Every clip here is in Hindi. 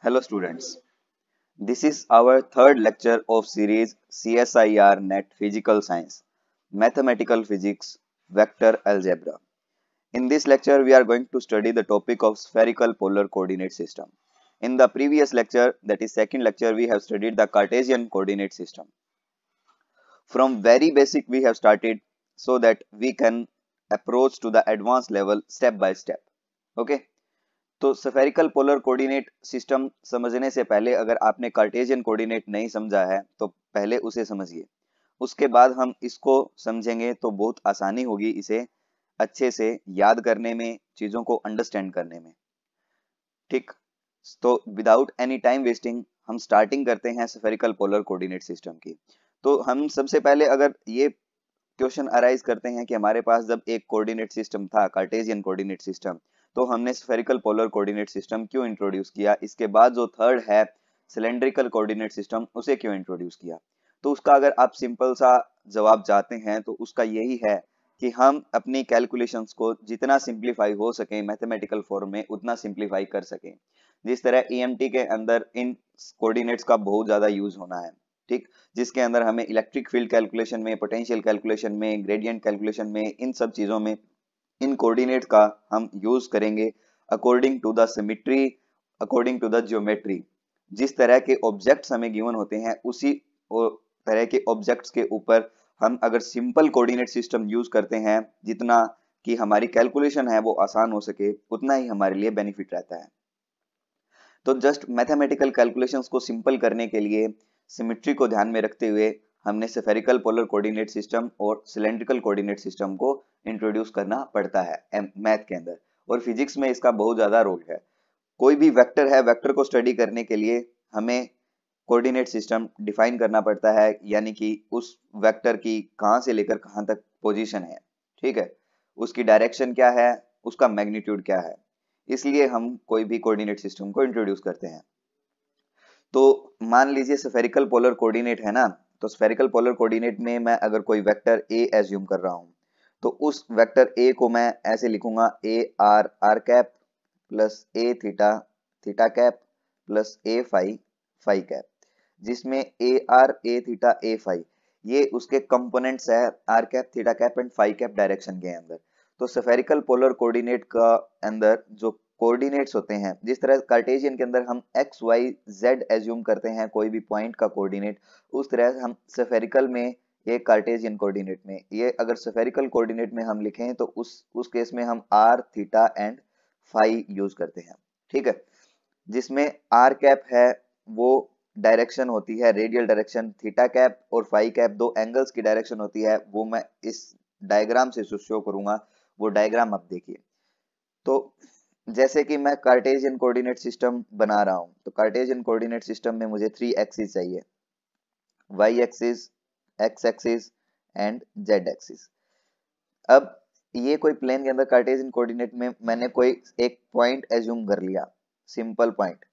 Hello students, this is our third lecture of series CSIR NET Physical Science, Mathematical Physics, Vector Algebra. In this lecture, we are going to study the topic of spherical polar coordinate system. In the previous lecture, that is second lecture, we have studied the Cartesian coordinate system. From very basic we have started so that we can approach to the advanced level step by step. Okay. तो स्फेरिकल पोलर कोऑर्डिनेट सिस्टम समझने से पहले अगर आपने कार्टेशियन कोऑर्डिनेट नहीं समझा है तो पहले उसे समझिए, उसके बाद हम इसको समझेंगे तो बहुत आसानी होगी इसे अच्छे से याद करने में, चीजों को अंडरस्टैंड करने में। ठीक, तो विदाउट एनी टाइम वेस्टिंग हम स्टार्टिंग करते हैं स्फेरिकल पोलर कोऑर्डिनेट सिस्टम की। तो हम सबसे पहले अगर ये क्वेश्चन अराइज करते हैं कि हमारे पास जब एक कोऑर्डिनेट सिस्टम था कार्टेशियन कोऑर्डिनेट सिस्टम, तो हमने स्फेरिकल पोलर कोऑर्डिनेट सिस्टम क्यों इंट्रोड्यूस किया, इसके बाद जो थर्ड है सिलेंड्रिकल कोऑर्डिनेट सिस्टम उसे क्यों इंट्रोड्यूस किया। तो उसका अगर आप सिंपल सा जवाब चाहते हैं तो उसका यही है कि हम अपनी कैलकुलेशंस को जितना सिंप्लीफाई हो सके मैथमेटिकल फॉर्म में उतना सिंप्लीफाई कर सकें। जिस तरह EMT के अंदर इन कोऑर्डिनेट्स का बहुत ज्यादा यूज होना है, ठीक, जिसके अंदर हमें इलेक्ट्रिक फील्ड कैलकुलेशन में, पोटेंशियल कैलकुलेशन में, ग्रेडियंट कैलकुलेशन में, इन सब चीजों में इन कोऑर्डिनेट का हम यूज करेंगे according to the symmetry, according to the geometry. जिस तरह के ऑब्जेक्ट्स हमें गिवन होते हैं उसी तरह के ऑब्जेक्ट्स के ऊपर हम अगर सिंपल कोऑर्डिनेट सिस्टम यूज करते हैं, जितना कि हमारी कैलकुलेशन है वो आसान हो सके, उतना ही हमारे लिए बेनिफिट रहता है। तो जस्ट मैथमेटिकल कैलकुलेशंस को सिंपल करने के लिए सिमेट्री को ध्यान में रखते हुए हमने स्फेरिकल पोलर कोऑर्डिनेट सिस्टम और सिलेंड्रिकल कोऑर्डिनेट सिस्टम को इंट्रोड्यूस करना पड़ता है मैथ के अंदर, और फिजिक्स में इसका बहुत ज्यादा रोल है। कोई भी वेक्टर है, वेक्टर को स्टडी करने के लिए हमें कोऑर्डिनेट सिस्टम डिफाइन करना पड़ता है, यानी कि उस वेक्टर की कहां से लेकर कहां तक पोजीशन है, ठीक है, उसकी डायरेक्शन क्या है, उसका मैग्नीट्यूड क्या है, इसलिए हम कोई भी कोऑर्डिनेट सिस्टम को इंट्रोड्यूस करते हैं। तो मान लीजिए स्फेरिकल पोलर कोऑर्डिनेट है ना, तो स्फेरिकल पोलर कोऑर्डिनेट में मैं अगर कोई वेक्टर ए एज्यूम कर रहा हूं तो उस वेक्टर ए को मैं ऐसे लिखूंगा A R are cap plus A theta theta cap plus A phi phi cap, जिसमें A R A theta A phi ये उसके कंपोनेंट्स है R cap theta cap and phi cap direction के अंदर। तो स्फेरिकल पोलर कोऑर्डिनेट का अंदर जो कोऑर्डिनेट्स होते हैं, जिस तरह कार्टेशियन के अंदर हम एक्स वाई जेड एज्यूम करते हैं कोई भी पॉइंट का कोऑर्डिनेट, उस तरह हम स्फेरिकल में ये कार्टेशियन कोऑर्डिनेट में ये अगर स्फेरिकल कोऑर्डिनेट में हम लिखें तो उस केस में हम r theta and phi use करते हैं, ठीक है, जिसमें आर कैप है वो डायरेक्शन होती है रेडियल डायरेक्शन, थीटा कैप और फाई कैप दो एंगल्स की डायरेक्शन होती है, वो मैं इस डायग्राम से शो करूंगा, वो डायग्राम आप देखिए। तो जैसे कि मैं कार्टेशियन कोऑर्डिनेट सिस्टम बना रहा हूं, तो कार्टेशियन कोऑर्डिनेट सिस्टम में मुझे 3 एक्सिस चाहिए, y axis, x axis and z axis. अब ये कोई प्लेन के अंदर कार्टेशियन कोऑर्डिनेट में मैंने कोई एक पॉइंट एज्यूम कर लिया, सिंपल पॉइंट,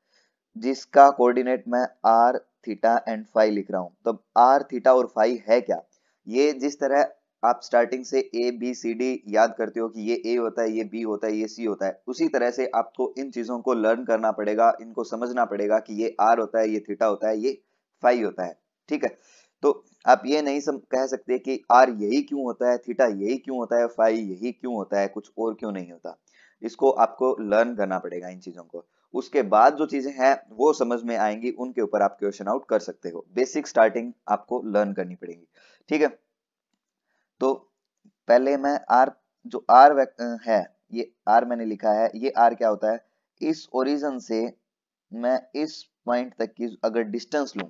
जिसका कोऑर्डिनेट मैं आर थीटा एंड फाई लिख रहा हूं। तो आर थीटा और फाई है क्या, ये जिस तरह आप स्टार्टिंग से ए बी सी डी याद करते हो कि ये ए होता है, ये बी होता है, ये सी होता है, उसी तरह से आपको इन चीजों को लर्न करना पड़ेगा, इनको समझना पड़ेगा कि ये आर होता है, ये थीटा होता है, ये फाई होता है, ठीक है। तो आप ये नहीं कह सकते कि आर यही क्यों होता है, थीटा यही क्यों होता है, फाई यही क्यों होता है, कुछ और क्यों नहीं होता। इसको आपको लर्न करना पड़ेगा इन चीजों को, उसके बाद जो चीजें हैं वो समझ में आएंगी, उनके ऊपर आप क्वेश्चन आउट कर सकते हो। बेसिक स्टार्टिंग आपको लर्न करनी पड़ेगी, ठीक है। तो पहले मैं आर, जो आर है, ये आर मैंने लिखा है, ये आर क्या होता है, इस ओरिजिन से मैं इस पॉइंट तक की अगर डिस्टेंस लूं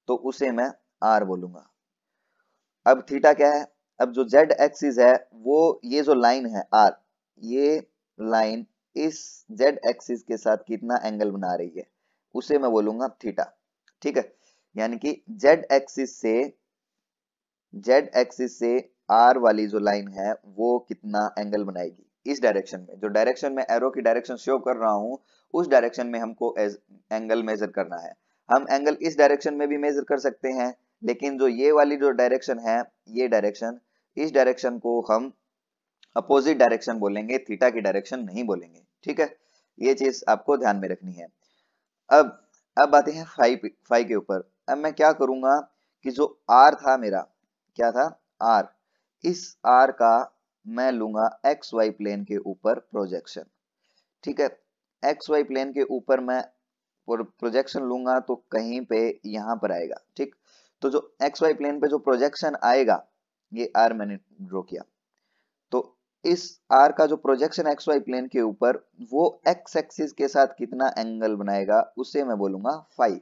तो उसे मैं आर बोलूंगा। अब थीटा क्या है, अब जो जेड एक्सिस है वो ये जो लाइन है आर, ये लाइन इस जेड एक्सिस के साथ कितना एंगल बना रही है उसे मैं बोलूंगा थीटा, ठीक है। यानी कि जेड एक्सिस से आर वाली जो लाइन है वो कितना एंगल बनाएगी इस डायरेक्शन में, जो डायरेक्शन में एरो की डायरेक्शन शो कर रहा हूं उस डायरेक्शन में हमको एंगल मेजर करना है। हम एंगल इस डायरेक्शन में भी मेजर कर सकते हैं, लेकिन जो ये वाली जो डायरेक्शन है, ये डायरेक्शन, इस डायरेक्शन को हम अपोजिट डायरेक्शन बोलेंगे, थीटा की डायरेक्शन नहीं बोलेंगे, ठीक है। ये चीज आपको ध्यान में रखनी है। अब अब आते हैं फाइव के ऊपर। अब मैं क्या करूंगा कि जो आर था मेरा, क्या था, आर, इस आर का मैं लूंगा एक्स वाई प्लेन के ऊपर प्रोजेक्शन। ठीक है, एक्स वाई प्लेन के ऊपर मैं प्रोजेक्शन लूंगा तो कहीं पे यहां पर आएगा। ठीक, तो जो एक्स वाई प्लेन पे जो प्रोजेक्शन आएगा, ये आर मैंने ड्रॉ किया, तो इस आर का जो प्रोजेक्शन एक्स वाई प्लेन के ऊपर, वो एक्स एक्सिस के साथ कितना एंगल बनाएगा उसे मैं बोलूंगा फाई।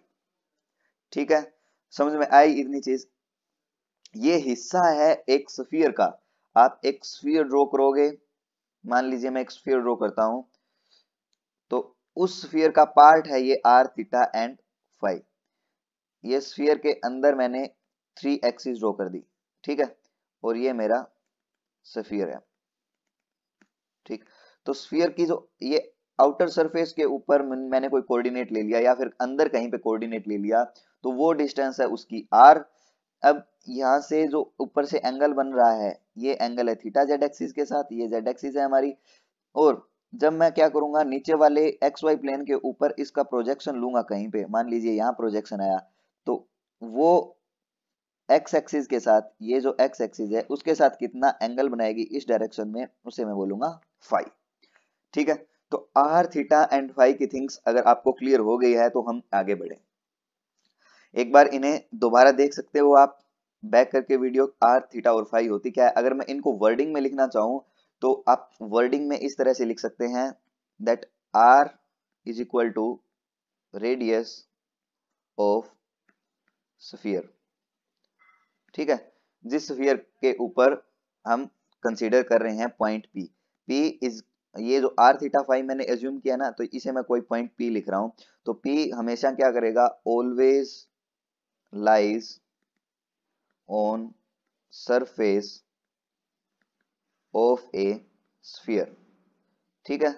ठीक है, समझ में आई इतनी चीज। ये हिस्सा है एक स्फीयर का। आप एक स्फीयर ड्रॉ करोगे, मान लीजिए मैं एक स्फीयर ड्रॉ करता हूं, तो उस स्फीयर का पार्ट है ये आर थीटा एंड फाई। ये स्फीयर के अंदर मैंने 3 एक्सिस ड्रॉ कर दी। ठीक है, और ये मेरा स्फीयर है। ठीक, तो स्फीयर की जो ये आउटर सरफेस के ऊपर मैंने कोई कोऑर्डिनेट ले लिया या फिर अंदर कहीं पे कोऑर्डिनेट ले लिया, तो वो डिस्टेंस है उसकी आर। अब यहां से जो ऊपर से एंगल बन रहा है, ये एंगल है थीटा जेड एक्सिस के साथ, ये जेड एक्सिस है हमारी। और जब मैं क्या करूंगा, नीचे वाले एक्स वाई प्लेन के ऊपर इसका प्रोजेक्शन लूंगा कहीं पे, मान लीजिए यहाँ प्रोजेक्शन आया, तो वो एक्स एक्सिस के साथ, ये जो एक्स एक्सिस है उसके साथ कितना एंगल बनाएगी इस डायरेक्शन में, उसे मैं बोलूंगा फाई। ठीक है, तो आर थीटा एंड फाई की थिंग्स अगर आपको क्लियर हो गई है तो हम आगे बढ़े। एक बार इन्हें दोबारा देख सकते हो आप, बैक करके वीडियो। आर थीटा और फाई होती क्या है, अगर मैं इनको वर्डिंग में लिखना चाहूं तो आप वर्डिंग में इस तरह से लिख सकते हैं, that r is equal to radius of sphere. ठीक है, जिस स्फीयर के ऊपर हम कंसीडर कर रहे हैं पॉइंट पी, पी इज, ये जो आर थीटा फाई मैंने एज्यूम किया ना, तो इसे मैं कोई पॉइंट पी लिख रहा हूं, तो पी हमेशा क्या करेगा, always lies on surface of A sphere. ठीक है,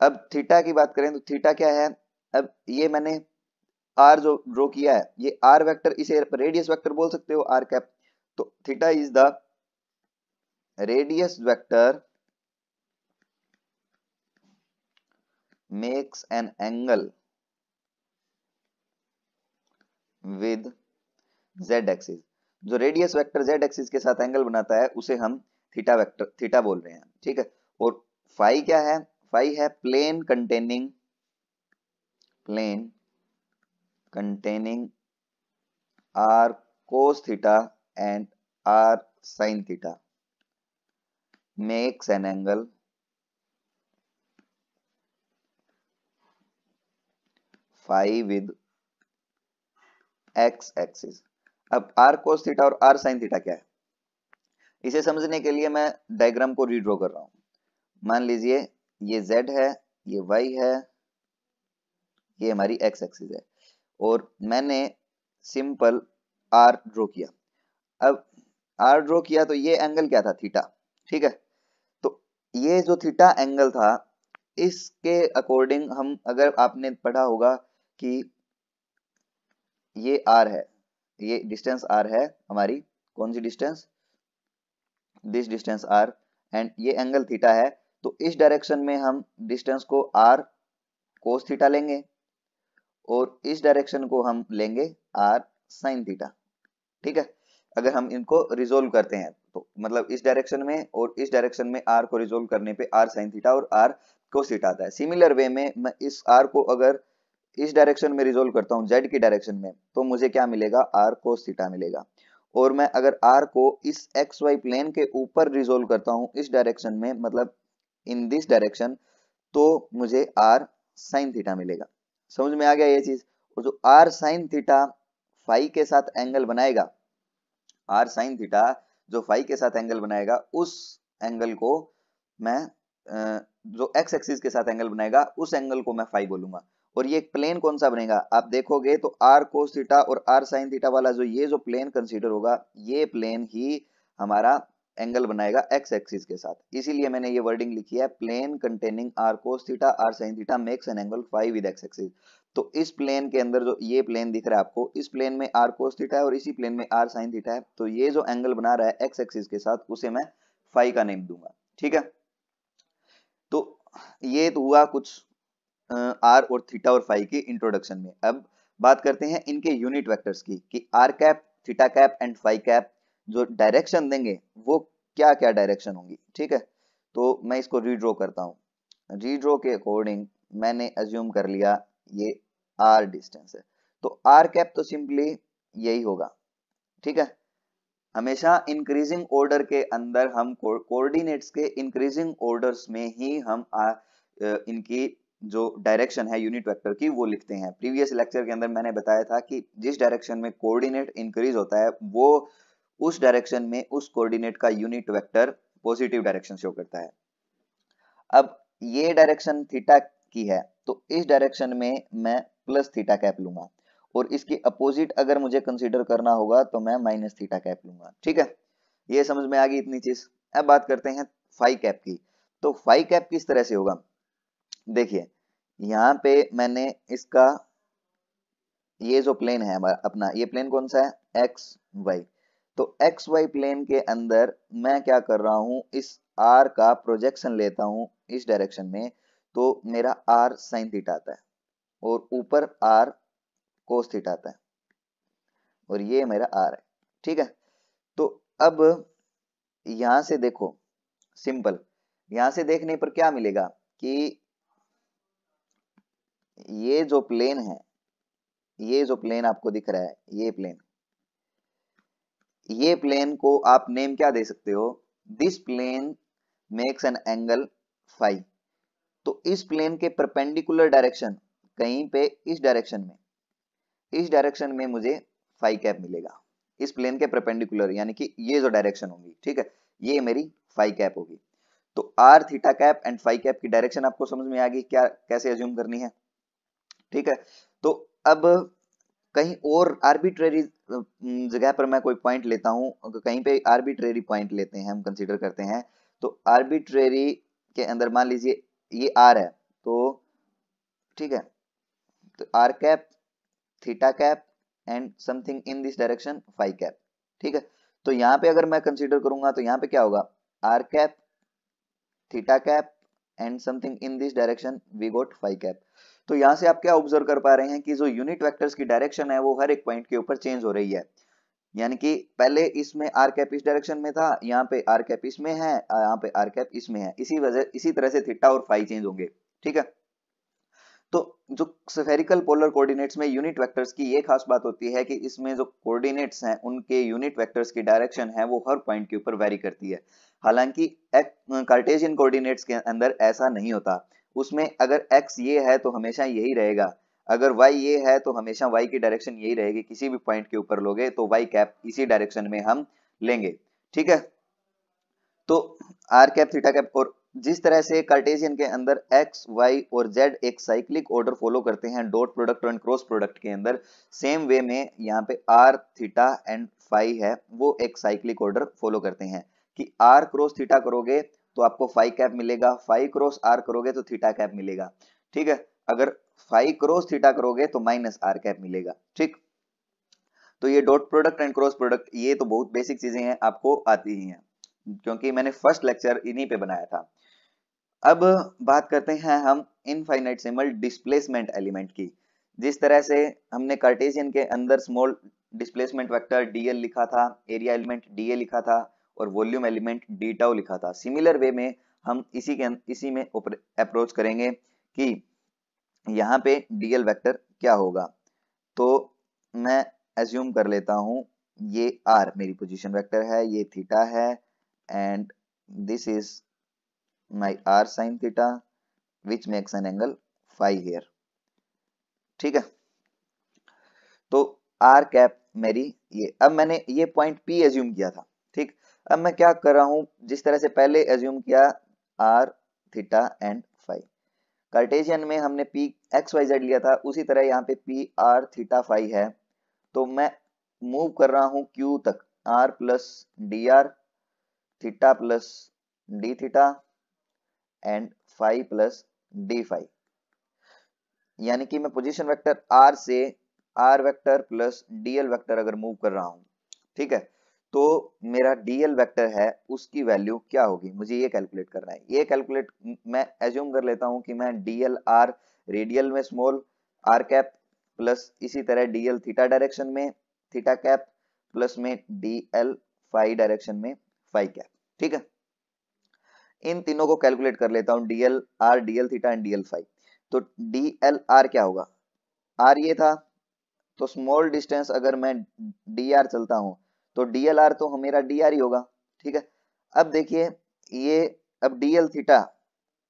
अब थीटा की बात करें तो थीटा क्या है, अब ये मैंने आर जो ड्रॉ किया है, ये आर वेक्टर, इसे रेडियस वेक्टर बोल सकते हो, आर कैप। तो theta is the radius vector makes an angle with z axis. जो रेडियस वेक्टर z एक्सिस के साथ एंगल बनाता है उसे हम थीटा वेक्टर, थीटा बोल रहे हैं। ठीक है, और फाई क्या है, फाई है plane containing r cos theta and r sine theta makes an angle phi with x axis. अब आर कोस थीटा और आर साइन थीटा क्या है, इसे समझने के लिए मैं डायग्राम को रीड्रॉ कर रहा हूं। मान लीजिए ये z है, ये y है, ये हमारी x एक्सिस है, और मैंने सिंपल r ड्रॉ किया। अब r ड्रॉ किया तो ये एंगल क्या था, थीटा। ठीक है, तो ये जो थीटा एंगल था, इसके अकॉर्डिंग हम, अगर आपने पढ़ा होगा कि ये r है, ये डिस्टेंस r है हमारी, कौन सी distance, this distance r, and ये एंगल थीटा है, तो इस डायरेक्शन में हम डिस्टेंस को r कोस थीटा लेंगे, और इस डायरेक्शन को हम लेंगे r साइन थीटा। ठीक है, अगर हम इनको रिजोल्व करते हैं तो मतलब इस डायरेक्शन में और इस डायरेक्शन में r को रिजोल्व करने पे r साइन थीटा और r कोस थीटा आता है। सिमिलर वे में मैं इस r को अगर इस डायरेक्शन में रिजोल्व करता हूं, z की डायरेक्शन में, तो मुझे क्या मिलेगा, r कोस थीटा मिलेगा। और मैं अगर r को इस एक्स वाई प्लेन के ऊपर रिजोल्व करता हूं इस डायरेक्शन में, मतलब इन दिस डायरेक्शन, तो मुझे r साइन थीटा मिलेगा। समझ में आ गया ये चीज। और जो r साइन थीटा फाई के साथ एंगल बनाएगा, r साइन थीटा जो फाई के साथ एंगल बनाएगा, उस एंगल को मैं जो x एक्सिस के साथ एंगल बनाएगा उस एंगल को मैं फाई बोलूंगा। और ये प्लेन कौन सा बनेगा, आप देखोगे तो r कोस थीटा और r साइन थीटा वाला जो ये जो प्लेन कंसीडर होगा, ये प्लेन ही हमारा एंगल बनाएगा x एक्सिस के साथ। इसीलिए मैंने ये वर्डिंग लिखी है, plane containing r cos theta r sine theta makes an angle phi with x axis. तो इस प्लेन के अंदर जो ये प्लेन दिख रहा है आपको, इस प्लेन में r कोस थीटा है और इसी प्लेन में r साइन थीटा है, तो ये जो एंगल बना रहा है x एक्सिस के साथ, उसे मैं फाई का नेम दूंगा। ठीक है, तो ये तो हुआ कुछ आर और थीटा और फाई की इंट्रोडक्शन में। अब बात करते हैं इनके यूनिट वेक्टर्स की कि r cap, theta cap and phi cap जो डायरेक्शन देंगे वो क्या क्या डायरेक्शन होंगी। ठीक है, तो मैं इसको रीड्रॉ करता हूँ। रीड्रॉ के अकॉर्डिंग मैंने अज्यूम कर लिया ये आर डिस्टेंस है, तो आर कैप तो सिंपली यही होगा। ठीक है, हमेशा इंक्रीजिंग ऑर्डर के अंदर हम कोऑर्डिनेट्स के इंक्रीजिंग ऑर्डर्स में ही हम इनकी जो डायरेक्शन है यूनिट वेक्टर की वो लिखते हैं। प्रीवियस लेक्चर के अंदर मैंने बताया था कि जिस डायरेक्शन में कोऑर्डिनेट इंक्रीज होता है वो उस डायरेक्शन में उस कोऑर्डिनेट का unit vector positive direction show करता है। अब ये डायरेक्शन थीटा की है, तो इस डायरेक्शन में मैं प्लस थीटा कैप लूंगा, और इसके अपोजिट अगर मुझे कंसीडर करना होगा तो मैं माइनस थीटा कैप लूंगा। ठीक है, ये समझ में आ गई इतनी चीज। अब बात करते हैं फाई कैप की। तो फाई कैप किस तरह से होगा, देखिए यहाँ पे मैंने इसका ये जो प्लेन है हमारा अपना, ये प्लेन कौन सा है, एक्स वाई। तो एक्स वाई प्लेन के अंदर मैं क्या कर रहा हूं, इस आर का प्रोजेक्शन लेता हूं इस डायरेक्शन में, तो मेरा आर साइन थीटा आता है और ऊपर आर कोस थीटा आता है और ये मेरा आर है। ठीक है, तो अब यहां से देखो, सिंपल यहां से देखने पर क्या मिलेगा कि ये जो प्लेन है, ये जो प्लेन आपको दिख रहा है, ये प्लेन को आप नेम क्या दे सकते हो, this plane makes an angle phi. तो इस प्लेन के परपेंडिकुलर डायरेक्शन कहीं पे इस डायरेक्शन में मुझे फाई कैप मिलेगा, इस प्लेन के परपेंडिकुलर, यानी कि ये जो डायरेक्शन होगी। ठीक है, ये मेरी फाई कैप होगी। तो r theta cap and phi cap की डायरेक्शन आपको समझ में आ गई, क्या कैसे अज्यूम करनी है। ठीक है, तो अब कहीं और आर्बिट्रेरी जगह पर मैं कोई पॉइंट लेता हूं, कहीं पे आर्बिट्रेरी पॉइंट लेते हैं, हम कंसीडर करते हैं। तो आर्बिट्रेरी के अंदर मान लीजिए ये आर है, तो ठीक है, तो r cap, theta cap and something in this direction phi cap. ठीक है, तो यहाँ पे अगर मैं कंसीडर करूंगा तो यहाँ पे क्या होगा, r cap, theta cap and something in this direction we got phi cap. तो यहां से आप क्या ऑब्जर्व कर पा रहे हैं कि जो यूनिट वेक्टर्स की डायरेक्शन है वो हर एक पॉइंट के ऊपर चेंज हो रही है। यानी कि पहले इसमें आर कैप इस डायरेक्शन में था, यहाँ पे आर कैप इसमें है, यहाँ पे आर कैप इसमें है, इसी तरह से थीटा और फाई चेंज होंगे। ठीक है, तो जो स्फेरिकल पोलर कोऑर्डिनेट्स में यूनिट वेक्टर्स की ये खास बात होती है कि इसमें जो कोऑर्डिनेट्स हैं उनके यूनिट वेक्टर्स की डायरेक्शन है वो हर पॉइंट के ऊपर वेरी करती है। हालांकि कार्टेशियन कोऑर्डिनेट्स के अंदर ऐसा नहीं होता, उसमें अगर x ये है तो हमेशा यही रहेगा, अगर y ये है तो हमेशा y की डायरेक्शन यही रहेगी, किसी भी पॉइंट के ऊपर लोगे तो y कैप इसी डायरेक्शन में हम लेंगे। ठीक है, तो आर कैप, थीटा कैप, और जिस तरह से कार्टेशियन के अंदर एक्स, वाई और जेड एक साइक्लिक ऑर्डर फॉलो करते हैं डॉट प्रोडक्ट और क्रॉस प्रोडक्ट के अंदर, सेम वे में यहाँ पे आर, थीटा एंड फाई है वो एक साइक्लिक ऑर्डर फॉलो करते हैं कि आर क्रॉस थीटा करोगे तो आपको फाई कैप मिलेगा, फाई क्रॉस आर करोगे तो थीटा कैप मिलेगा। ठीक है, अगर फाई क्रॉस थीटा करोगे तो माइनस आर कैप मिलेगा। ठीक, तो ये dot product and cross product ये तो बहुत बेसिक चीजें हैं, आपको आती ही हैं क्योंकि मैंने फर्स्ट लेक्चर इन्हीं पे बनाया था। अब बात करते हैं हम इनफाइनाइटेसिमल डिस्प्लेसमेंट एलिमेंट की। जिस तरह से हमने कार्टेशियन के अंदर स्मॉल डिस्प्लेसमेंट वेक्टर डीएल लिखा था, एरिया एलिमेंट डीए लिखा था और वॉल्यूम एलिमेंट डी टाउ लिखा था, सिमिलर वे में हम इसी में अप्रोच करेंगे कि यहाँ पे डीएल वेक्टर क्या होगा। तो मैं एज्यूम कर लेता हूं ये आर मेरी पोजीशन वेक्टर है, ये थीटा है and this is my r sin theta which makes an angle phi here। ठीक है, तो आर कैप मेरी ये, अब मैंने ये पॉइंट पी एज्यूम किया था। ठीक, अब मैं क्या कर रहा हूं, जिस तरह से पहले एज्यूम किया r, theta and phi, cartesian में हमने पी एक्स वाई जेड लिया था, उसी तरह यहाँ पे पी आर थीटा फाई है। तो मैं मूव कर रहा हूं क्यू तक, r plus d r, theta plus d theta and phi plus d phi, यानी कि मैं पोजीशन वेक्टर आर से r vector plus dl vector अगर मूव कर रहा हूं, ठीक है, तो मेरा डीएल वेक्टर है उसकी वैल्यू क्या होगी, मुझे ये कैलकुलेट करना है। ये कैलकुलेट मैं एज्यूम कर लेता हूं कि मैं डीएल आर रेडियल में स्मॉल आर कैप प्लस इसी तरह डीएल थीटा डायरेक्शन में थीटा कैप प्लस में डीएल फाई डायरेक्शन में फाई कैप। ठीक है, इन तीनों को कैलकुलेट कर लेता हूं, dl r dl theta and dl phi. तो डीएल आर क्या होगा, आर ये था, तो स्मॉल डिस्टेंस अगर मैं डी आर चलता हूं तो डीएल आर तो मेरा डी आर ही होगा। ठीक है, अब देखिए ये, अब डीएल थीटा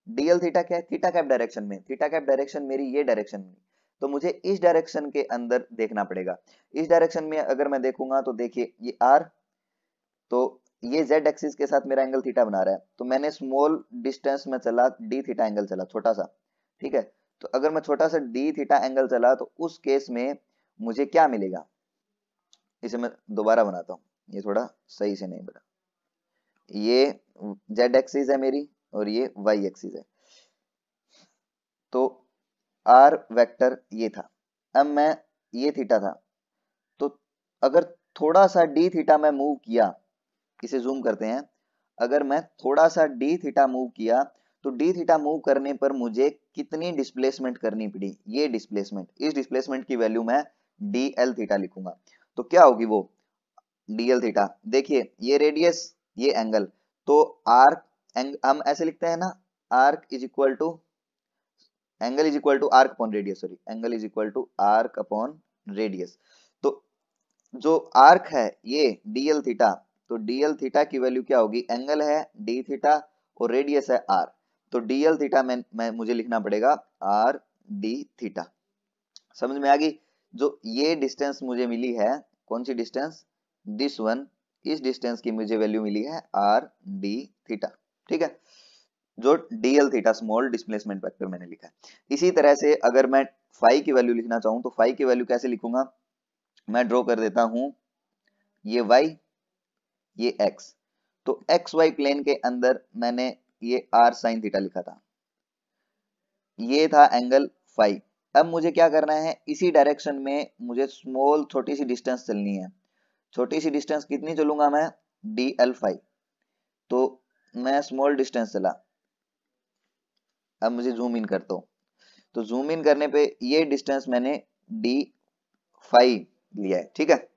क्या है, थीटा कैप डायरेक्शन में, थीटा कैप डायरेक्शन मेरी ये डायरेक्शन में, तो मुझे इस डायरेक्शन के अंदर देखना पड़ेगा। इस डायरेक्शन में अगर मैं देखूंगा तो देखिए ये आर, तो ये जेड एक्सिस के साथ मेरा एंगल थीटा बना रहा है, तो मैंने स्मॉल डिस्टेंस में चला, डी थीटा एंगल चला छोटा सा। ठीक है, तो अगर मैं छोटा सा डी थीटा एंगल चला तो उस केस में मुझे क्या मिलेगा, इसे मैं दोबारा बनाता हूँ, ये थोड़ा सही से नहीं बना, ये जेड एक्सिस है मेरी और ये वाई एक्सिस है, तो आर वेक्टर ये था। अब मैं, ये थीटा था, तो अगर थोड़ा सा डी थीटा मैं मूव किया, इसे जूम करते हैं, अगर मैं थोड़ा सा डी थीटा मूव किया तो डी थीटा मूव करने पर मुझे कितनी डिस्प्लेसमेंट करनी पड़ी, ये डिस्प्लेसमेंट, इस डिस्प्लेसमेंट की वैल्यू मैं डी एल थीटा लिखूंगा। तो क्या होगी वो डी एल थीटा, देखिए ये रेडियस ये एंगल, तो आर्क, हम ऐसे लिखते हैं ना, arc is equal to angle is equal to arc upon radius, sorry angle is equal to arc upon radius. तो जो आर्क है ये डीएल थीटा, तो डीएल थीटा की वैल्यू क्या होगी, एंगल है डी थीटा और रेडियस है आर, तो डीएल थीटा मैं मुझे लिखना पड़ेगा आर डी थीटा। समझ में आ गई, जो ये डिस्टेंस मुझे मिली है, कौन सी डिस्टेंस, दिस वन, इस डिस्टेंस की मुझे वैल्यू मिली है आर डी थीटा। ठीक है, जो DL theta small displacement vector मैंने लिखा है। इसी तरह से अगर मैं फाई की वैल्यू लिखना चाहूं तो फाई की वैल्यू कैसे लिखूंगा, मैं ड्रॉ कर देता हूं, ये y ये x, तो एक्स वाई प्लेन के अंदर मैंने ये r साइन थीटा लिखा था, ये था एंगल फाई। अब मुझे क्या करना है, इसी डायरेक्शन में मुझे स्मॉल छोटी सी डिस्टेंस चलनी है, छोटी सी डिस्टेंस कितनी चलूंगा मैं, डी एल फाई, तो मैं स्मॉल डिस्टेंस चला। अब मुझे जूम इन करता हूं, तो जूम इन करने पे ये डिस्टेंस मैंने डी फाई लिया है। ठीक है,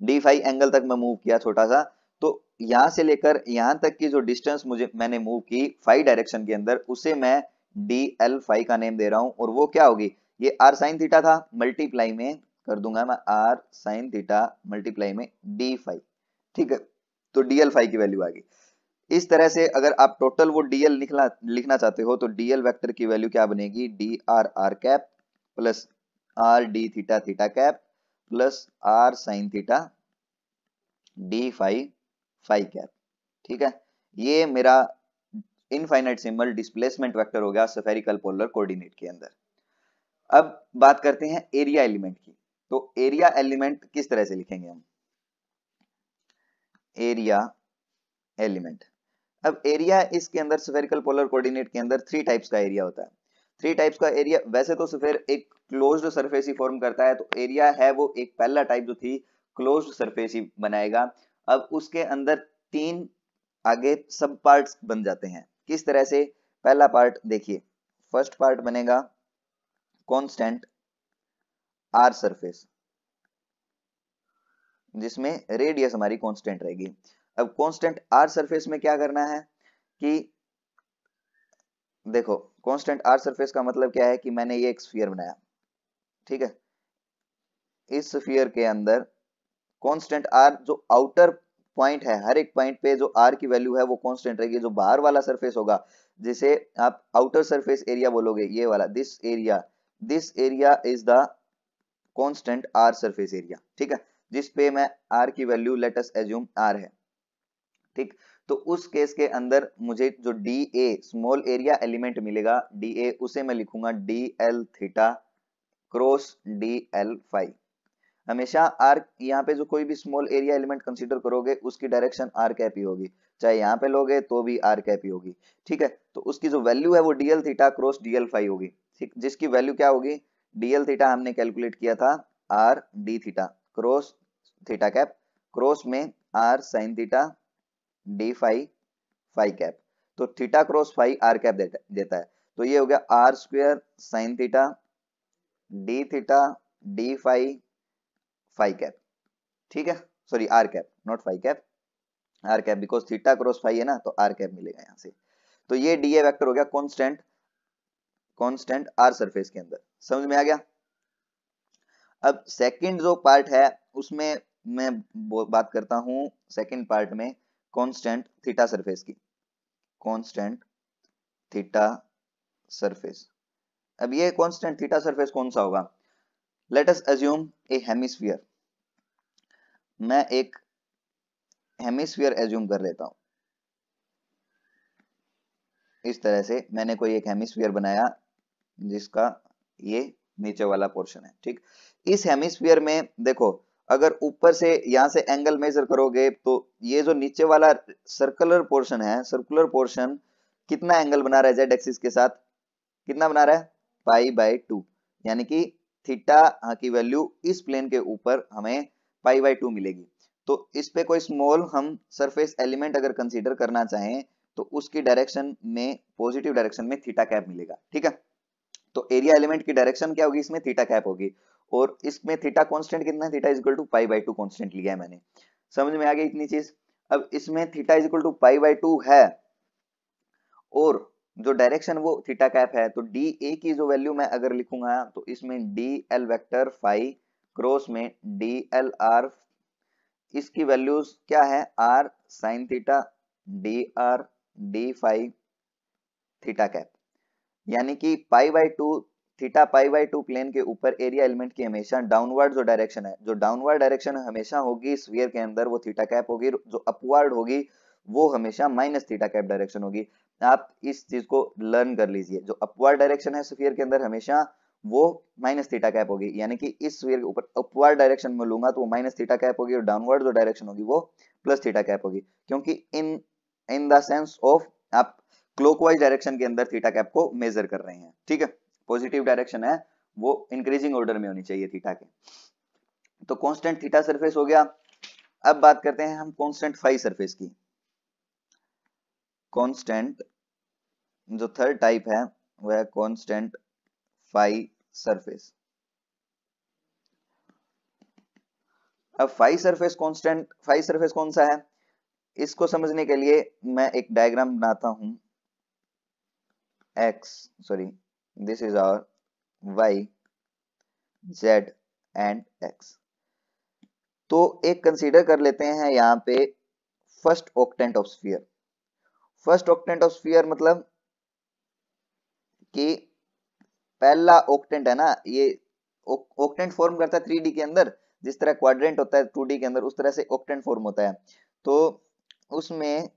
डी फाई एंगल तक मैं मूव किया छोटा सा, तो यहां से लेकर यहां तक की जो डिस्टेंस मैंने मूव की फाई डायरेक्शन के अंदर, उसे मैं डी एल फाई का नेम दे रहा हूं, और वो क्या होगी, ये आर साइन थीटा था, मल्टीप्लाई में कर दूंगा मैं आर साइन थीटा मल्टीप्लाई में डी फाई। ठीक है, तो डीएल फाई की वैल्यू आ गई। इस तरह से अगर आप टोटल वो डीएल लिखना चाहते हो तो डीएल वेक्टर की वैल्यू क्या बनेगी, d r are cap plus r D theta theta cap plus r sine theta D phi phi cap. ठीक है, ये मेरा इनफाइनाइट सिंबल डिस्प्लेसमेंट वेक्टर हो गया स्फेरिकल पोलर कोऑर्डिनेट के अंदर। अब बात करते हैं एरिया एलिमेंट की, तो एरिया एलिमेंट किस तरह से लिखेंगे हम, एरिया एलिमेंट, अब एरिया इसके अंदर स्फेरिकल पोलर कोऑर्डिनेट के अंदर थ्री टाइप्स का एरिया होता है। थ्री टाइप्स का एरिया, वैसे तो स्फेयर एक क्लोज्ड सरफेस ही फॉर्म करता है, तो एरिया है वो एक पहला टाइप जो थी क्लोज्ड सरफेस ही बनाएगा। अब उसके अंदर तीन आगे सब पार्ट्स बन जाते हैं, किस तरह से, पहला पार्ट देखिए, फर्स्ट पार्ट बनेगा कांस्टेंट आर सरफेस, जिसमें रेडियस हमारी कांस्टेंट रहेगी। अब कांस्टेंट आर सरफेस में क्या करना है कि देखो, कांस्टेंट आर सरफेस का मतलब क्या है कि मैंने ये एक स्फीयर बनाया, ठीक है, इस स्फीयर के अंदर कांस्टेंट आर, जो आउटर पॉइंट है, हर एक पॉइंट पे जो आर की वैल्यू है वो कांस्टेंट रहेगी। जो बाहर वाला सरफेस होगा, जिसे आप आउटर सरफेस एरिया बोलोगे, ये वाला, this area is the constant r surface area. ठीक है, जिस पे मैं आर की वैल्यू लेट अस एज्यूम आर है। ठीक, तो उस केस के अंदर मुझे जो d a small area element मिलेगा, डी ए, उसे मैं लिखूंगा d L theta cross D l phi. हमेशा आर, यहाँ पे जो कोई भी स्मॉल एरिया एलिमेंट कंसीडर करोगे उसकी डायरेक्शन आर कैप ही होगी, चाहे यहाँ पे लोगे तो भी आर कैप ही होगी। ठीक है, तो उसकी जो वैल्यू है वो dl theta cross dl phi होगी। ठीक, जिसकी वैल्यू क्या होगी, डीएल थीटा हमने कैलकुलेट किया था R D theta cross theta cap cross में R sine theta D phi phi cap, तो theta cross phi R cap देता है। तो ये हो गया R square sine theta D theta D phi phi cap, ठीक है, sorry R cap, not phi cap, R cap, because theta cross phi है ना, तो आर कैप मिलेगा यहाँ से। तो ये डी ए वेक्टर हो गया कांस्टेंट, कांस्टेंट आर सरफेस के अंदर। समझ में आ गया। अब सेकंड जो पार्ट है उसमें मैं बात करता हूं, सेकंड पार्ट में कांस्टेंट थीटा सरफेस की, कांस्टेंट थीटा सरफेस। अब ये कांस्टेंट थीटा सरफेस कौन सा होगा? लेट अस अज्यूम ए हेमिस्फीयर, मैं एक हेमिस्फीयर एज्यूम कर लेता हूं। इस तरह से मैंने कोई एक हेमिस्फीयर बनाया जिसका ये नीचे वाला पोर्शन है, ठीक। इस हेमिस्फीयर में देखो, अगर ऊपर से यहां से एंगल मेजर करोगे तो ये जो नीचे वाला सर्कुलर पोर्शन है, सर्कुलर पोर्शन कितना एंगल बना रहा है जेड एक्सिस के साथ? कितना बना रहा है? पाई बाय 2, यानी कि थीटा की वैल्यू इस प्लेन के ऊपर हमें पाई बाय 2 मिलेगी। तो इस पे कोई स्मॉल हम सरफेस एलिमेंट अगर कंसीडर करना चाहें तो उसकी डायरेक्शन में, पॉजिटिव डायरेक्शन में थीटा कैप मिलेगा, ठीक है। तो एरिया एलिमेंट की डायरेक्शन क्या होगी? इसमें थीटा कैप होगी, और इसमें थीटा कांस्टेंट कितना है? Theta is equal to pi by 2 constant लिया है मैंने। समझ में आ गई इतनी चीज। अब इसमें theta is equal to pi by 2 है और जो डायरेक्शन वो थीटा कैप है, तो डी ए की जो वैल्यू मैं अगर लिखूंगा तो इसमें d l vector phi cross में डी एल आर, इसकी वैल्यूज क्या है? R sine theta d r d phi theta cap, यानी कि pi by 2 theta pi by 2 plane के ऊपर एरिया एलिमेंट की हमेशा डाउनवर्ड जो डायरेक्शन है, जो डाउनवर्ड डायरेक्शन हमेशा होगी स्फीयर के अंदर वो थीटा कैप होगी, जो अपवर्ड होगी वो हमेशा माइनस थीटा कैप डायरेक्शन होगी। आप इस चीज को लर्न कर लीजिए, जो अपवर्ड डायरेक्शन है स्फीयर के अंदर हमेशा वो माइनस थीटा कैप होगी, यानी कि इस स्फीयर के ऊपर अपवर्ड डायरेक्शन में लूंगा तो वो माइनस थीटा कैप होगी और डाउनवर्ड जो डायरेक्शन होगी वो प्लस थीटा कैप होगी, क्योंकि इन इन द सेंस ऑफ आप क्लॉकवाइज डायरेक्शन के अंदर थीटा कैप को मेजर कर रहे हैं, ठीक है। पॉजिटिव डायरेक्शन है वो इंक्रीजिंग ऑर्डर में होनी चाहिए थीटा के। तो कांस्टेंट थीटा सरफेस हो गया। अब बात करते हैं हम कांस्टेंट फाई सरफेस की। कांस्टेंट जो थर्ड टाइप है वह है कांस्टेंट फाई सरफेस। अब phi surface, constant phi surface कौन सा है? इसको समझने के लिए मैं एक डायग्राम बनाता हूं। x, sorry, this is our y, z and x। तो एक कंसीडर कर लेते हैं यहाँ पे first octant of sphere. First octant of sphere मतलब कि पहला ऑक्टेंट है ना, ये ऑक्टेंट फॉर्म करता है 3D के अंदर, जिस तरह क्वाड्रेंट होता है 2D के अंदर, उस तरह से ऑक्टेंट फॉर्म होता है। तो उसमें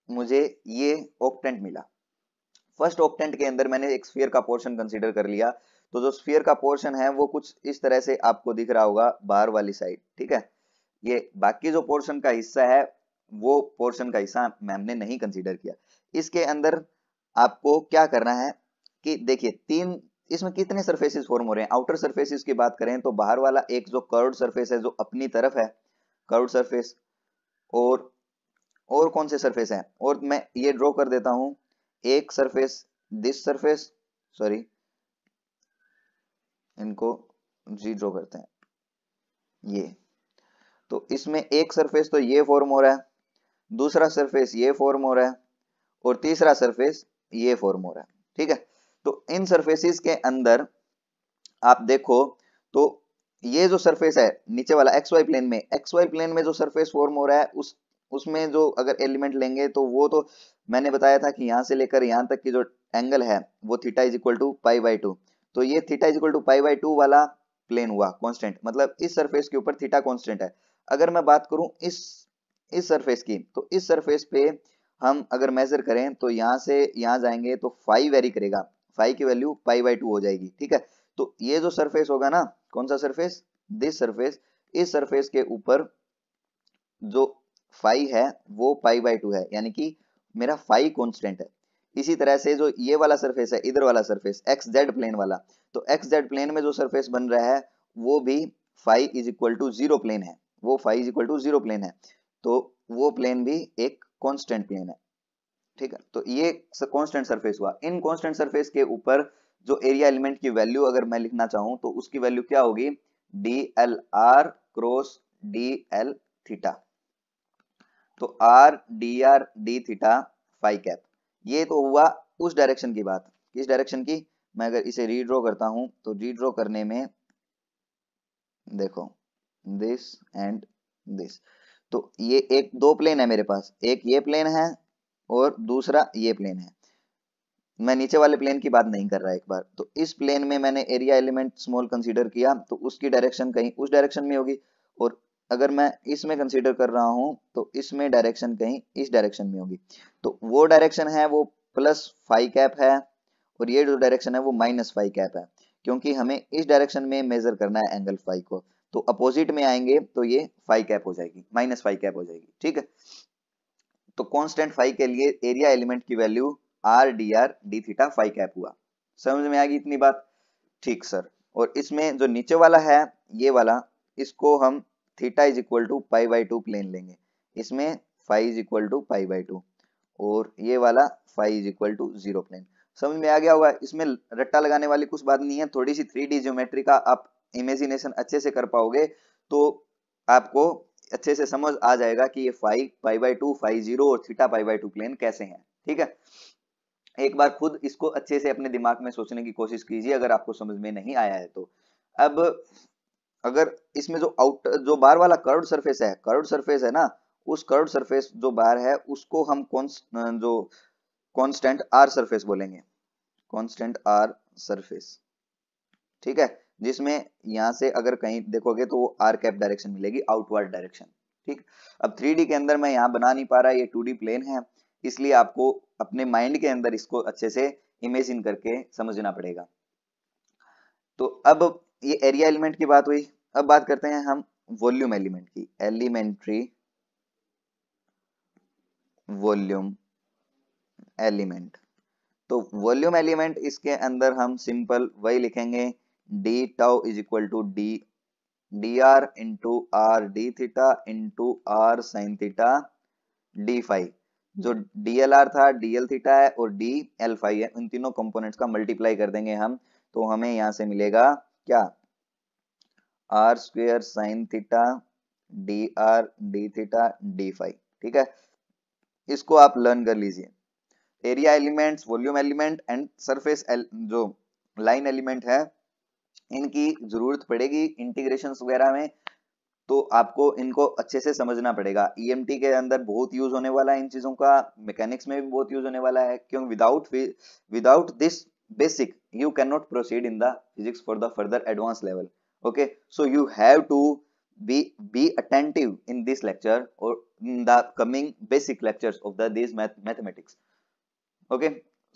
मुझे ये ऑक्टेंट मिला। फर्स्ट ऑक्टेंट के अंदर मैंने एक स्फीयर का पोर्शन कंसीडर कर लिया, तो जो स्फीयर का पोर्शन है वो कुछ इस तरह से आपको दिख रहा होगा बाहर वाली साइड, ठीक है। ये बाकी जो पोर्शन का हिस्सा है वो पोर्शन का हिस्सा मैम ने नहीं कंसीडर किया। इसके अंदर आपको क्या करना है कि देखिए तीन, इसमें कितने सरफेसेस फॉर्म हो रहे हैं। आउटर सरफेसेस की बात करें तो बाहर वाला एक जो कर्व्ड सरफेस है जो अपनी तरफ है, कर्व्ड सरफेस, और कौन से सरफेस हैं, और मैं ये ड्रॉ कर देता हूं एक सरफेस, दिस सरफेस, सॉरी इनको जी ड्रॉ करते हैं ये। तो इसमें एक सरफेस तो ये फॉर्म हो रहा है, दूसरा सरफेस ये फॉर्म हो रहा है, और तीसरा सरफेस ये फॉर्म हो रहा है, ठीक है। तो इन सरफेसेस के अंदर आप देखो तो ये जो सरफेस है नीचे वाला एक्स वाई प्लेन में, एक्स वाई प्लेन में जो सरफेस फॉर्म हो रहा है उसमें जो अगर एलिमेंट लेंगे तो वो तो मैंने बताया था कि यहां से लेकर यहां तक की जो एंगल है वो theta is equal to pi by 2। तो ये theta is equal to pi by 2 वाला प्लेन हुआ कांस्टेंट, मतलब इस सरफेस के ऊपर थीटा कांस्टेंट है। अगर मैं बात करूं इस सरफेस की, तो इस सरफेस पे हम अगर मेजर करें तो यहां से यहां जाएंगे तो फाई वेरी करेगा, फाई की वैल्यू पाई बाय 2 हो जाएगी, ठीक है। तो ये जो सरफेस होगा ना, कौन सा सरफेस? दिस सरफेस, इस सरफेस के ऊपर जो फाई है वो पाई बाय 2 है, यानी कि मेरा फाई कांस्टेंट है। इसी तरह से जो ये वाला सरफेस है, इधर वाला सरफेस एक्स जेड प्लेन वाला, तो एक्स जेड प्लेन में जो सरफेस बन रहा है वो भी phi is equal to 0 plane है, वो phi is equal to 0 plane है, तो वो प्लेन भी एक कांस्टेंट प्लेन है। ठीक है, तो ये कांस्टेंट सरफेस हुआ। इन कांस्टेंट सरफेस के ऊपर जो एरिया एलिमेंट की वैल्यू अगर मैं लिखना चाहूं तो उसकी वैल्यू क्या होगी, D L R cross D L theta. तो R D theta phi cap, ये तो हुआ उस डायरेक्शन की बात। किस डायरेक्शन की, मैं अगर इसे रीड्रॉ करता हूं तो रीड्रॉ करने में देखो दिस एंड दिस, तो ये एक दो प्लेन है मेरे पास, एक ये प्लेन है और दूसरा ये प्लेन है। मैं नीचे वाले प्लेन की बात नहीं कर रहा एक बार, तो इस प्लेन में मैंने एरिया एलिमेंट स्मॉल कंसीडर किया तो उसकी डायरेक्शन कहीं उस डायरेक्शन में होगी, और अगर मैं इसमें कंसीडर कर रहा हूं तो इसमें डायरेक्शन कहीं इस डायरेक्शन में होगी। तो वो डायरेक्शन है वो प्लस फाई कैप है, और ये जो डायरेक्शन है वो माइनस फाई कैप है, क्योंकि हमें इस डायरेक्शन में मेजर करना है एंगल फाई को। तो अपोजिट में आएंगे तो ये फाई कैप हो जाएगी, माइनस फाई कैप हो जाएगी। ठीक है, तो कांस्टेंट फाई के लिए एरिया एलिमेंट की value r D theta phi cap हुआ। समझ में आ गई इतनी बात? ठीक सर। और इसमें जो नीचे वाला है ये वाला, इसको हम theta is equal to pi by two plane लेंगे, इसमें phi is equal to pi by two, और ये वाला phi is equal to zero plane. समझ में आ गया होगा? इसमें रट्टा लगाने वाली कुछ बात नहीं है, थोड़ी सी 3D ज्योमेट्री का आप इमेजिनेशन अच्छे से कर पाओगे तो आपको अच्छे से समझ आ जाएगा कि ये phi pi by two, phi zero और theta pi by two plane कैसे हैं। ठीक है, एक बार खुद इसको अच्छे से अपने दिमाग में सोचने की कोशिश कीजिए अगर आपको समझ में नहीं आया है तो। अब अगर इसमें जो बार वाला कर्व्ड सरफेस है ना, उस कर्व्ड सरफेस जो बार है उसको हम जो कांस्टेंट आर सरफेस बोलेंगे, कांस्टेंट आर सरफेस। ठीक है, जिसमें यहां से अगर कहीं देखोगे तो वो आर कैप डायरेक्शन मिलेगी, आउटवर्ड डायरेक्शन। ठीक, अब 3D के अंदर मैं यहाँ बना नहीं पा रहा, ये 2D प्लेन है, इसलिए आपको अपने माइंड के अंदर इसको अच्छे से इमेजिन करके समझना पड़ेगा। तो अब ये एरिया एलिमेंट की बात हुई, अब बात करते हैं हम वॉल्यूम एलिमेंट की, एलिमेंट्री वॉल्यूम एलिमेंट। तो वॉल्यूम एलिमेंट, इसके अंदर हम सिंपल वही लिखेंगे, d tau is equal to d d r into r D theta into r sine theta D phi. जो डी एल आर था डी एल थीटा है और डी एल फाई है, इन तीनों कंपोनेंट्स का मल्टीप्लाई कर देंगे हम, तो हमें यहां से मिलेगा क्या, r square sine theta d r D theta D phi. ठीक है, इसको आप लर्न कर लीजिए। Area elements, volume element and surface जो लाइन एलिमेंट है, इनकी जरूरत पड़ेगी इंटीग्रेशंस वगैरह में, तो आपको इनको अच्छे से समझना पड़ेगा। ईएमटी के अंदर बहुत यूज होने वाला है इन चीजों का, मैकेनिक्स में भी बहुत यूज होने वाला है, क्योंकि without this basic you cannot proceed in the physics for the further advanced level. Okay, so you have to be attentive in this lecture or in the coming basic lectures of these mathematics. Okay,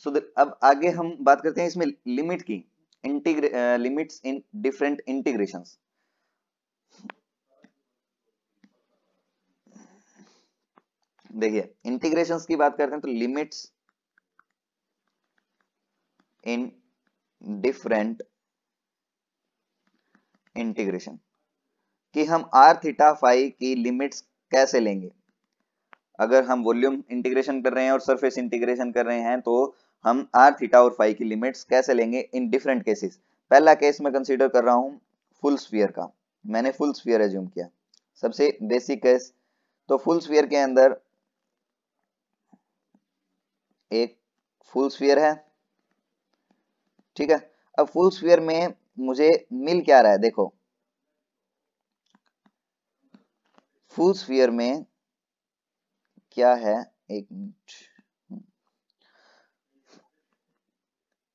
so अब आगे हम बात करते हैं इसमें लिमिट की, लिमिट्स इन डिफरेंट इंटीग्रेशंस। देखिए इंटीग्रेशंस की बात करते हैं तो लिमिट्स इन डिफरेंट इंटीग्रेशन, कि हम आर थीटा फाई की लिमिट्स कैसे लेंगे। अगर हम वॉल्यूम इंटीग्रेशन कर रहे हैं और सरफेस इंटीग्रेशन कर रहे हैं तो हम आर थीटा और फाई की लिमिट्स कैसे लेंगे इन डिफरेंट केसेस। पहला केस मैं कंसीडर कर रहा हूं फुल स्फीयर का, मैंने फुल स्फीयर एज्यूम किया, सबसे बेसिक केस। तो फुल स्फीयर के अंदर एक फुल स्फीयर है, ठीक है। अब फुल स्फीयर में मुझे मिल क्या रहा है, देखो फुल स्फीयर में क्या है, एक मिनट,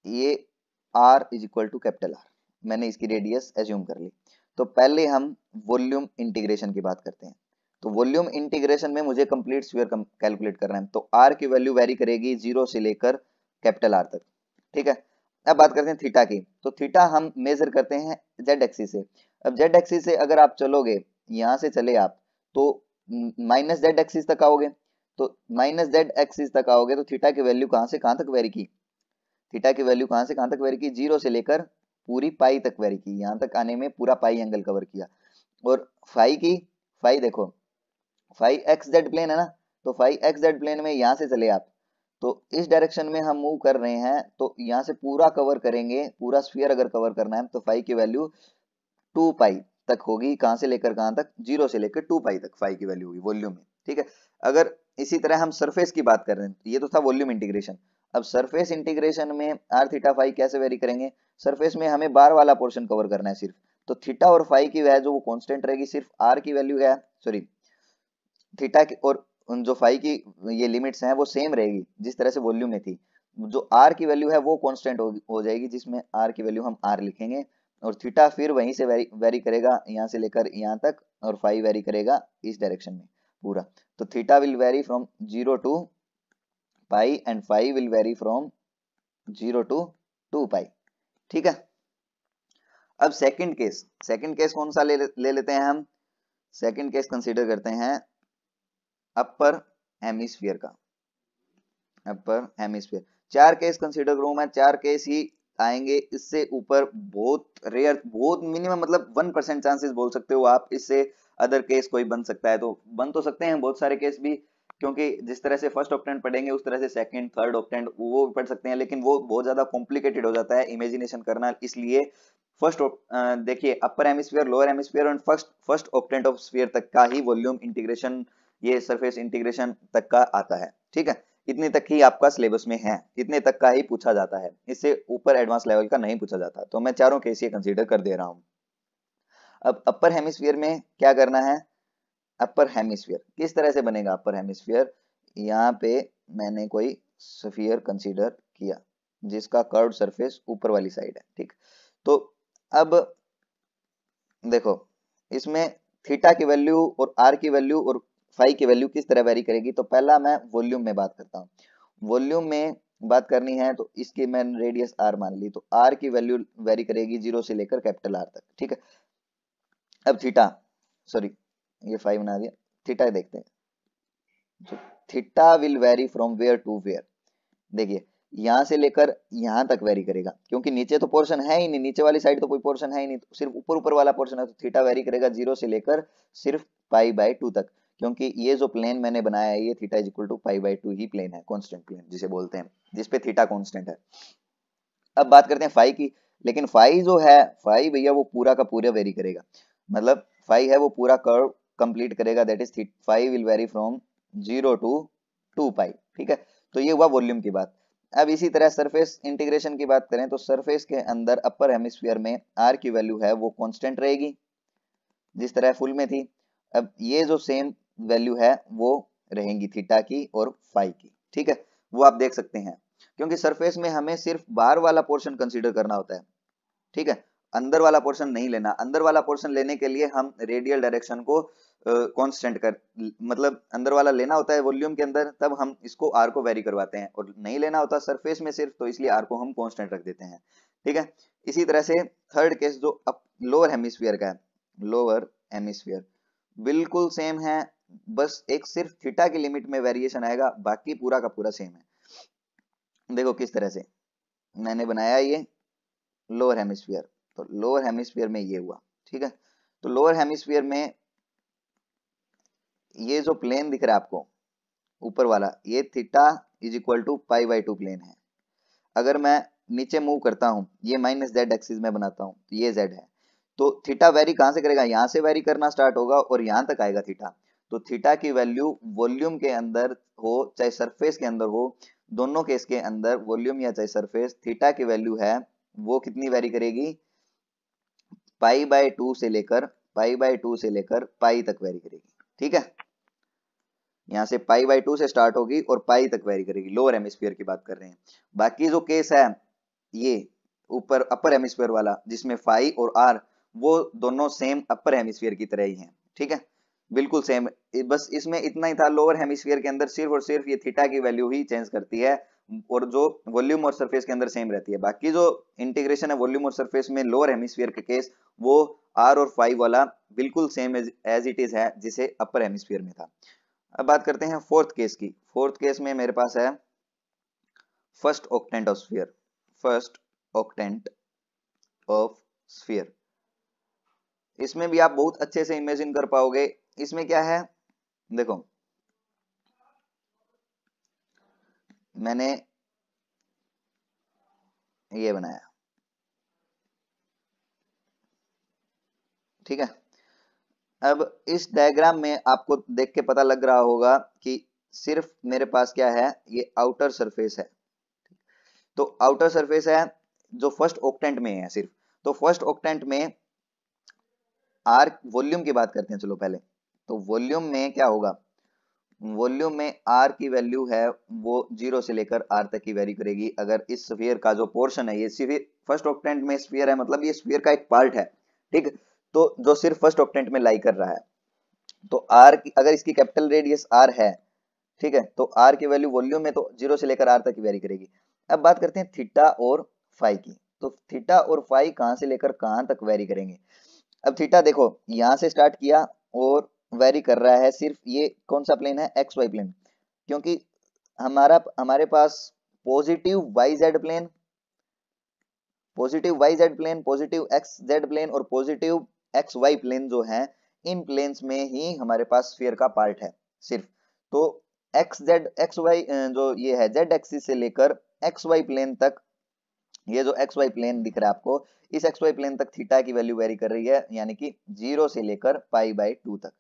ये r is equal to capital R, मैंने इसकी रेडियस एज्यूम कर ली। तो पहले हम वॉल्यूम इंटीग्रेशन की बात करते हैं। तो वॉल्यूम इंटीग्रेशन में मुझे कंप्लीट स्फीयर कैलकुलेट करना है, तो r की वैल्यू वेरी करेगी 0 से लेकर कैपिटल R तक। ठीक है, अब बात करते हैं थीटा की। तो थीटा हम मेजर करते हैं z एक्सिस से। अब z एक्सिस से अगर आप चलोगे, यहां से चले आप तो माइनस z एक्सिस तक आओगे, तो माइनस z एक्सिस तक आओगे तो थीटा की वैल्यू कहां से कहां तक वेरी की, थीटा की वैल्यू कहां से कहां तक वेरी की, 0 से लेकर पूरी पाई तक वेरी की, यहां तक आने में पूरा पाई एंगल कवर किया। और फाई की, फाई देखो फाई एक्स जेड प्लेन है ना, तो फाई एक्स जेड प्लेन में यहां से चले आप तो इस डायरेक्शन में हम मूव कर रहे हैं, तो यहाँ से पूरा कवर करेंगे, पूरा स्फीयर अगर कवर करना है तो फाई की वैल्यू 2 पाई तक होगी। कहां से लेकर कहां तक? 0 से लेकर 2 पाई तक फाई की वैल्यू होगी वॉल्यूम में, ठीक है। अगर इसी तरह हम सरफेस की बात कर रहे हैं, ये तो था वॉल्यूम इंटीग्रेशन। अब सरफेस इंटीग्रेशन में आर थीटा फाई कैसे वेरी करेंगे? सरफेस में हमें बार वाला पोर्शन कवर करना है सिर्फ, तो थीटा और फाई की वैल्यू वो कांस्टेंट रहेगी, सिर्फ आर की वैल्यू है, सॉरी थीटा की और जो फाई की ये लिमिट्स हैं वो सेम रहेगी जिस तरह से वॉल्यूम में थी। जो आर की वैल्यू है वो कांस्टेंट हो जाएगी, जिसमें आर की वैल्यू हम आर लिखेंगे, और थीटा फिर वहीं से वेरी करेगा यहाँ से लेकर यहाँ तक, और फाई वेरी करेगा इस डायरेक्शन में पूरा। तो theta will vary from 0 to pi and phi will vary from 0 to 2 pi, ठीक है। अब सेकंड केस कौन सा ले लेते हैं हम? सेकंड केस कंसीडर करते हैं अपर हेमिस्फीयर का। अपर हेमिस्फीयर 4 केस कंसीडर करूं मैं, 4 केस ही आएंगे, इससे ऊपर बहुत रेयर, बहुत मिनिमम, मतलब 1% चांसेस बोल सकते हो आप, इससे अदर केस कोई बन सकता है, तो बन तो सकते हैं बहुत सारे केस भी, क्योंकि जिस तरह से फर्स्ट ऑक्टेंट पढ़ेंगे उस तरह से सेकंड थर्ड ऑक्टेंट वो भी पढ़ सकते हैं, लेकिन वो बहुत ज्यादा कॉम्प्लिकेटेड हो जाता है इमेजिनेशन करना, इसलिए फर्स्ट देखिए अपर हेमिस्फीयर, लोअर हेमिस्फीयर और फर्स्ट ऑक्टेंट ऑफ स्फीयर तक का ही वॉल्यूम इंटीग्रेशन, ये सरफेस इंटीग्रेशन तक का आता है, ठीक है। इतने तक ही आपका सिलेबस में है, इतने तक का ही पूछा जाता है, इससे ऊपर एडवांस लेवल का नहीं पूछा जाता, तो मैं चारों केस ये कंसीडर कर दे रहा हूं। अब अपर हेमिस्फीयर में क्या करना है? अपर हेमिस्फीयर किस तरह से बनेगा? अपर हेमिस्फीयर, यहाँ पे मैंने कोई स्फीयर कंसीडर किया जिसका कर्व सरफेस ऊपर वाली साइड है, ठीक। तो अब देखो इसमें थीटा की वैल्यू और आर की वैल्यू और फाई की वैल्यू किस तरह वेरी करेगी, तो पहला मैं वॉल्यूम में बात करता हूँ। वॉल्यूम में बात करनी है तो इसकी मैंने रेडियस आर मान ली, तो आर की वैल्यू वेरी करेगी 0 से लेकर कैपिटल आर तक, ठीक है। अब थीटा, सॉरी ये फाई बना दिया, थीटा देखते हैं। तो theta will vary from where to where, देखिए यहां से लेकर यहां तक वेरी करेगा, क्योंकि नीचे तो पोर्शन है ही नहीं, नीचे वाली साइड तो कोई पोर्शन है ही नहीं, तो सिर्फ ऊपर ऊपर वाला पोर्शन है, तो थीटा वेरी करेगा 0 से लेकर सिर्फ पाई बाय 2 तक, क्योंकि ये जो प्लेन मैंने बनाया है ये theta is equal to pi by 2 ही प्लेन है, कांस्टेंट प्लेन जिसे बोलते हैं, जिसपे थीटा कांस्टेंट है। अब बात करते हैं फाई की, लेकिन फाई जो है, फाई भैया वो पूरा का पूरा वेरी करेगा, मतलब फाई है वो पूरा कर्व कंप्लीट करेगा, that is phi will vary from 0 to 2 pi, ठीक है। तो ये हुआ वॉल्यूम की बात। अब इसी तरह सरफेस इंटीग्रेशन की बात करें तो सरफेस के अंदर अपर हेमिस्फीयर में आर की वैल्यू है वो कांस्टेंट रहेगी जिस तरह फुल में थी। अब ये जो सेम वैल्यू है वो रहेंगी थीटा की और फाई की, ठीक है, वो आप देख सकते हैं, क्योंकि सरफेस में हमें सिर्फ बाहर वाला पोर्शन कंसीडर करना होता है, ठीक है, अंदर वाला पोर्शन नहीं लेना। अंदर वाला पोर्शन लेने के लिए हम रेडियल डायरेक्शन को कांस्टेंट कर, मतलब अंदर वाला लेना होता है वॉल्यूम के अंदर, तब हम इसको आर को वेरी करवाते हैं, और नहीं लेना होता सरफेस में सिर्फ, तो इसलिए आर को हम कांस्टेंट रख देते हैं, ठीक है। इसी तरह से थर्ड केस जो लोअर हेमिस्फीयर का है, लोअर हेमिस्फीयर बिल्कुल सेम है, बस एक सिर्फ थीटा की लिमिट में वेरिएशन आएगा, बाकी पूरा का पूरा सेम है। देखो किस तरह से मैंने बनाया ये लोअर हेमिस्फीयर, तो लोअर हेमिस्फीयर में ये हुआ, ठीक है। तो लोअर हेमिस्फीयर में ये जो प्लेन दिख रहा है आपको ऊपर वाला, ये theta is equal to pi by 2 plane है। अगर मैं नीचे मूव करता हूं, ये माइनस जेड एक्सिस में बनाता हूं, तो ये जेड है, तो थीटा वेरी कहां से करेगा? यहां से वेरी करना स्टार्ट होगा और यहां तक आएगा थीटा। तो थीटा की वैल्यू वॉल्यूम के अंदर हो चाहे सरफेस के अंदर हो, दोनों केस के अंदर वॉल्यूम या चाहे सरफेस, थीटा की वैल्यू है वो कितनी वेरी करेगी? पाई बाय 2 से लेकर पाई तक वेरी करेगी, ठीक है। यहाँ से पाई बाय 2 से स्टार्ट होगी और पाई तक वेरी करेगी, लोअर हेमिस्फीयर की बात कर रहे हैं। बाकी जो केस है ये ऊपर अपर हेमिस्फीयर वाला, जिसमें फाई और आर वो दोनों सेम अपर हेमिस्फीयर की तरह ही हैं, ठीक है, बिल्कुल सेम। बस इसमें इतना ही था, लोअर हेमिस्फीयर के अंदर सिर्फ और सिर्फ ये थीटा की वैल्यू ही चेंज करती है, और जो वॉल्यूम और सरफेस के अंदर सेम रहती है। बाकी जो इंटीग्रेशन है वॉल्यूम और सरफेस में लोअर हेमिस्फीयर के केस, वो आर और फाई वाला बिल्कुल सेम एज इट इज है जिसे अपर हेमिस्फीयर में था। अब बात करते हैं फोर्थ केस की। फोर्थ केस में मेरे पास है first octant of sphere, first octant of sphere. इसमें भी आप बहुत अच्छे से इमेजिन कर पाओगे। इसमें क्या है, देखो मैंने ये बनाया, ठीक है। अब इस डायग्राम में आपको देख के पता लग रहा होगा कि सिर्फ मेरे पास क्या है, ये आउटर सरफेस है। तो आउटर सरफेस है जो फर्स्ट ऑक्टेंट में है सिर्फ। तो फर्स्ट ऑक्टेंट में आर वॉल्यूम की बात करते हैं, चलो पहले। तो वॉल्यूम में क्या होगा, वॉल्यूम में आर की वैल्यू है वो 0 से लेकर आर तक की वेरी करेगी। अगर इस स्फीयर का जो पोर्शन है, ये स्फीयर फर्स्ट ऑक्टेंट में स्फीयर है, मतलब ये स्फीयर का एक पार्ट है, ठीक। तो जो सिर्फ फर्स्ट ऑक्टेंट में लाई कर रहा है, तो आर की अगर इसकी कैपिटल रेडियस आर है, ठीक है, तो आर की वैल्यू वॉल्यूम में तो 0 से लेकर आर तक की वेरी करेगी। अब बात करते हैं थीटा और फाई की। तो थीटा और फाई कहां से लेकर कहां तक वेरी करेंगे। अब थीटा देखो यहां से स्टार्ट किया और वेरी कर रहा है, सिर्फ ये कौन सा प्लेन है, एक्स वाई प्लेन, क्योंकि हमारे पास positive Y Z plane, positive Y Z plane, positive X Z plane और पॉजिटिव एक्स वाई प्लेन जो है, इन प्लेन्स में ही हमारे पास स्फीयर का पार्ट है सिर्फ। तो एक्स जेड एक्स वाई जो ये है जेड एक्सिस से लेकर एक्स वाई प्लेन तक, ये जो एक्स वाई प्लेन दिख रहा है आपको, इस एक्स वाई प्लेन तक थीटा की वैल्यू वेरी कर रही है, यानी कि 0 से लेकर पाई बाय 2 तक,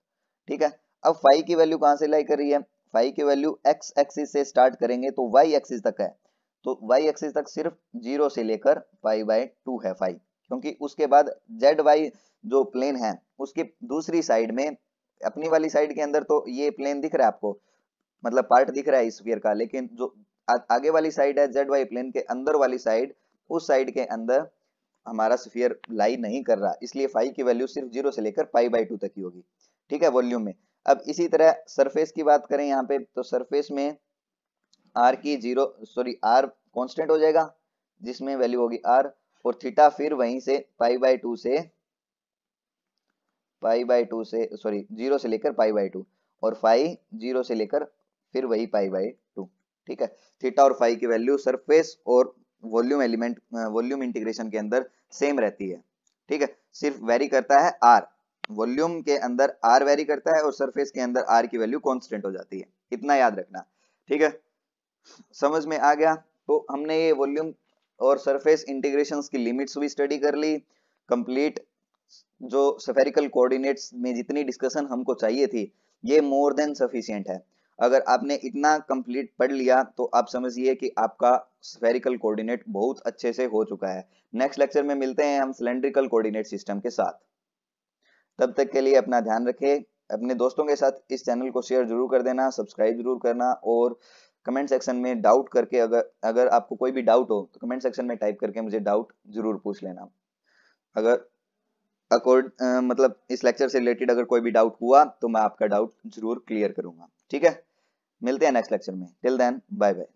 ठीक है। अब फाई की वैल्यू कहां से लाई कर रही है, फाई की वैल्यू एक्स एक्सिस से स्टार्ट करेंगे तो वाई एक्सिस तक है। तो वाई एक्सिस तक सिर्फ 0 से लेकर पाई बाय 2 है फाई, क्योंकि उसके बाद जेड वाई जो प्लेन है उसकी दूसरी साइड में, अपनी वाली साइड के अंदर तो ये प्लेन दिख रहा है आपको, मतलब पार्ट दिख रहा है इस स्फीयर का, लेकिन जो आगे वाली साइड है जेड वाई प्लेन के अंदर वाली साइड, उस साइड के अंदर हमारा स्फीयर लाई नहीं कर रहा, इसलिए फाई की वैल्यू सिर्फ 0 से लेकर पाई बाय 2 तक ही होगी, ठीक है, वॉल्यूम में। अब इसी तरह सरफेस की बात करें यहाँ पे, तो सरफेस में आर की 0 सॉरी आर कांस्टेंट हो जाएगा जिसमें वैल्यू होगी आर, और थीटा फिर वहीं से पाई बाय 2 से सॉरी 0 से लेकर पाई बाय 2, और फाई 0 से लेकर फिर वही पाई बाय 2, ठीक है। थीटा और फाई की वैल्यू सरफेस और वॉल्यूम एलिमेंट वॉल्यूम इंटीग्रेशन के अंदर सेम रहती है, ठीक है। सिर्फ वेरी करता है आर, वॉल्यूम के अंदर आर वेरी करता है और सरफेस के अंदर आर की वैल्यू कांस्टेंट हो जाती है, इतना याद रखना, ठीक है। समझ में आ गया। तो हमने ये वॉल्यूम और सरफेस इंटीग्रेशंस की लिमिट्स भी स्टडी कर ली कंप्लीट। जो स्फेरिकल कोऑर्डिनेट्स में जितनी डिस्कशन हमको चाहिए थी, ये मोर देन सफिशिएंट है। अगर आपने इतना कंप्लीट पढ़ लिया तो आप समझिए कि आपका स्फेरिकल कोऑर्डिनेट बहुत अच्छे से हो चुका है। नेक्स्ट लेक्चर में मिलते हैं हम सिलेंड्रिकल कोऑर्डिनेट सिस्टम के साथ। तब तक के लिए अपना ध्यान रखें, अपने दोस्तों के साथ इस चैनल को शेयर जरूर कर देना, सब्सक्राइब जरूर करना, और कमेंट सेक्शन में डाउट करके अगर अगर आपको कोई भी डाउट हो तो कमेंट सेक्शन में टाइप करके मुझे डाउट जरूर पूछ लेना। अगर मतलब इस लेक्चर से रिलेटेड अगर कोई भी डाउट हुआ तो मैं आपका डाउट जरूर क्लियर करूंगा, ठीक है। मिलते हैं नेक्स्ट लेक्चर में, टिल देन बाय बाय।